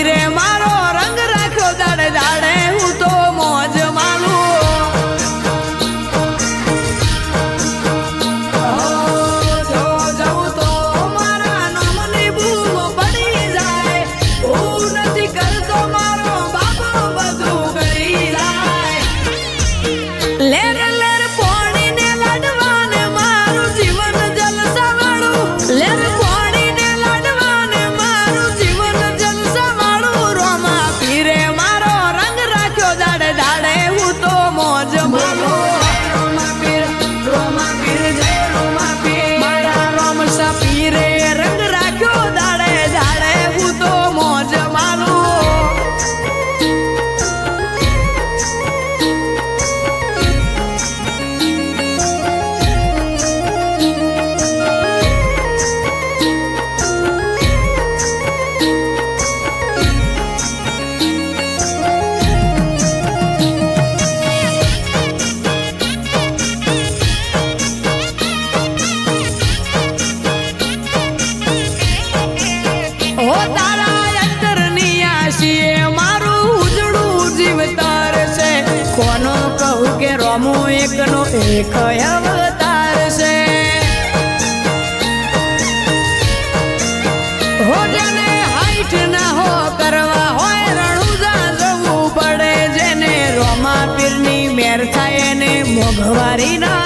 પીરે મારો રંગ રાખ્યો દાડે દાડે હું તો મોજ માલું જો જાઉં તો મારા નામની બૂમ પડી જાય હું નથી કરતો મારો બાપો બધું કરી જાય લેર લેર પોણીને લાડવાને મારું જીવન જલસાવાળું લેર પોણીને લાડવાને મારું જીવન જલસાવાળું રોમા પીરે મારો રંગ રાખ્યો દાડે દાડે હું તો મોજ માલું રોમા પીર જય રોમા પીર મારા રોમસા પીરે રંગ રાખ્યો દાડે દાડે હું તો મોજ માલું ઓ તારા અંતરની આશીએ મારું ઉજળું જીવતર છે કોનો કહું કે રોમો એકનો એક અવતાર છે હો જેને હાઈઠ ના હો કરવા હોય રણુજા જવું પડે જેને રોમા પીરની મેર થાય એને મોઘવારી ના